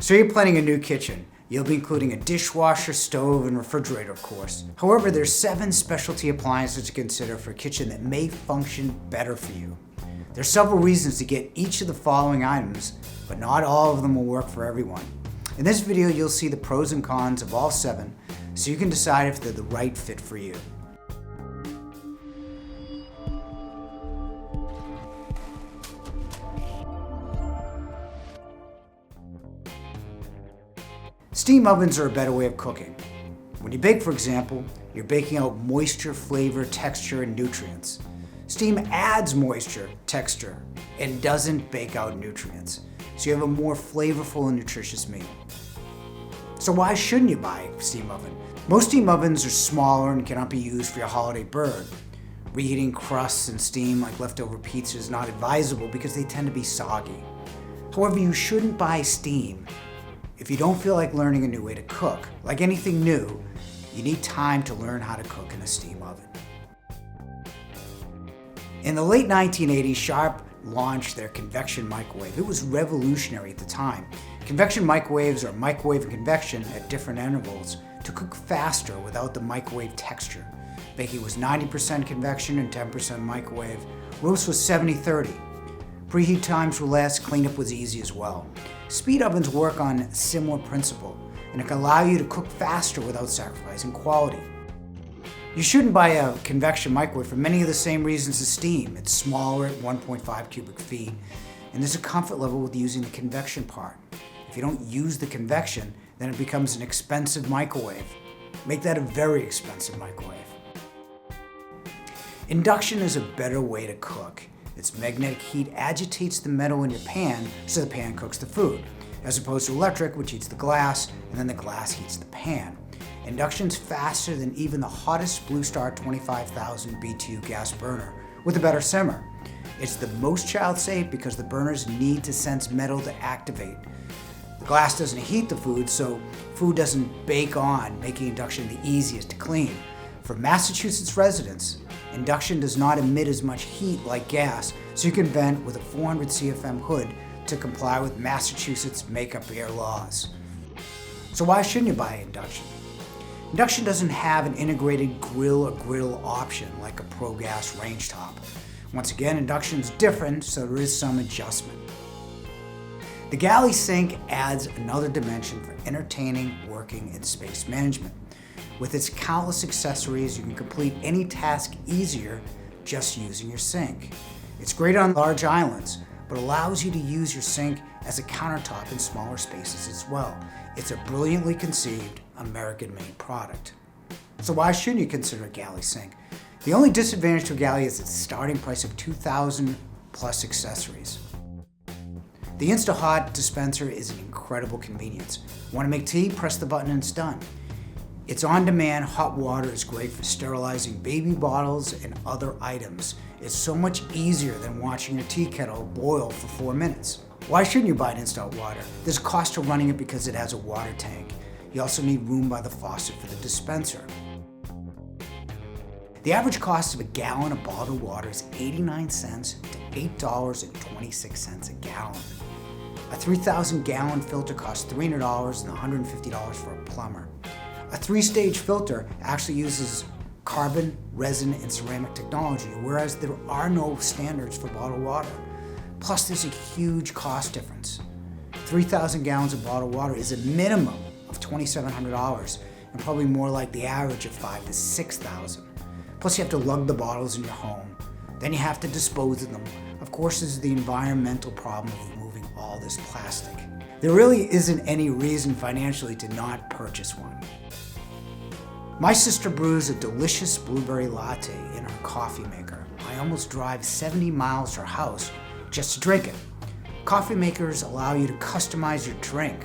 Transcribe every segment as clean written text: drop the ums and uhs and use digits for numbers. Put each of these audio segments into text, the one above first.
So you're planning a new kitchen. You'll be including a dishwasher, stove, and refrigerator, of course. However, there's 7 specialty appliances to consider for a kitchen that may function better for you. There's several reasons to get each of the following items, but not all of them will work for everyone. In this video, you'll see the pros and cons of all 7, so you can decide if they're the right fit for you. Steam ovens are a better way of cooking. When you bake, for example, you're baking out moisture, flavor, texture, and nutrients. Steam adds moisture, texture, and doesn't bake out nutrients, so you have a more flavorful and nutritious meal. So why shouldn't you buy a steam oven? Most steam ovens are smaller and cannot be used for your holiday bird. Reheating crusts and steam like leftover pizza is not advisable because they tend to be soggy. However, you shouldn't buy steam if you don't feel like learning a new way to cook. Like anything new, you need time to learn how to cook in a steam oven. In the late 1980s, Sharp launched their convection microwave. It was revolutionary at the time. Convection microwaves are microwave and convection at different intervals to cook faster without the microwave texture. Baking was 90% convection and 10% microwave. Roast was 70-30. Preheat times were less, cleanup was easy as well. Speed ovens work on a similar principle, and it can allow you to cook faster without sacrificing quality. You shouldn't buy a convection microwave for many of the same reasons as steam. It's smaller at 1.5 cubic feet, and there's a comfort level with using the convection part. If you don't use the convection, then it becomes an expensive microwave. Make that a very expensive microwave. Induction is a better way to cook. Its magnetic heat agitates the metal in your pan so the pan cooks the food, as opposed to electric, which heats the glass, and then the glass heats the pan. Induction's faster than even the hottest Blue Star 25,000 BTU gas burner, with a better simmer. It's the most child-safe because the burners need to sense metal to activate. The glass doesn't heat the food, so food doesn't bake on, making induction the easiest to clean. For Massachusetts residents, induction does not emit as much heat like gas, so you can vent with a 400 CFM hood to comply with Massachusetts makeup air laws. So why shouldn't you buy induction? Induction doesn't have an integrated grill or griddle option like a Pro Gas range top. Once again, induction is different, so there is some adjustment. The Galley Sink adds another dimension for entertaining, working, and space management. With its countless accessories, you can complete any task easier just using your sink. It's great on large islands, but allows you to use your sink as a countertop in smaller spaces as well. It's a brilliantly conceived, American-made product. So why shouldn't you consider a Galley Sink? The only disadvantage to a Galley is its starting price of $2,000 plus accessories. The Insta-Hot dispenser is an incredible convenience. Want to make tea? Press the button and it's done. Its on-demand hot water is great for sterilizing baby bottles and other items. It's so much easier than watching your tea kettle boil for 4 minutes. Why shouldn't you buy an instant water? There's a cost to running it because it has a water tank. You also need room by the faucet for the dispenser. The average cost of a gallon of bottled water is 89 cents to $8.26 a gallon. A 3,000 gallon filter costs $300 and $150 for a plumber. A 3-stage filter actually uses carbon, resin, and ceramic technology, whereas there are no standards for bottled water. Plus, there's a huge cost difference. 3,000 gallons of bottled water is a minimum of $2,700, and probably more like the average of $5,000 to $6,000. Plus, you have to lug the bottles in your home. Then you have to dispose of them. Of course, there's the environmental problem of removing all this plastic. There really isn't any reason financially to not purchase one. My sister brews a delicious blueberry latte in her coffee maker. I almost drive 70 miles to her house just to drink it. Coffee makers allow you to customize your drink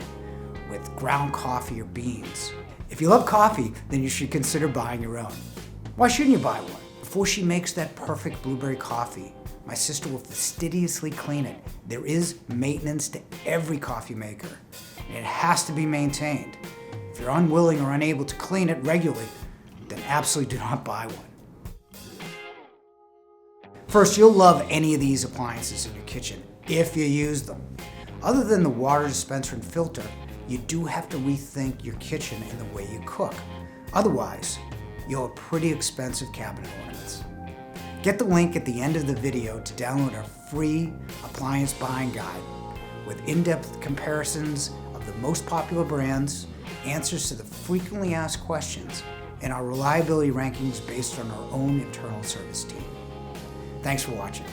with ground coffee or beans. If you love coffee, then you should consider buying your own. Why shouldn't you buy one? Before she makes that perfect blueberry coffee, my sister will fastidiously clean it. There is maintenance to every coffee maker, and it has to be maintained. If you're unwilling or unable to clean it regularly, then absolutely do not buy one. First, you'll love any of these appliances in your kitchen if you use them. Other than the water dispenser and filter, you do have to rethink your kitchen and the way you cook. Otherwise, you'll have pretty expensive cabinet ornaments. Get the link at the end of the video to download our free appliance buying guide with in-depth comparisons of the most popular brands, answers to the frequently asked questions, and our reliability rankings based on our own internal service team. Thanks for watching.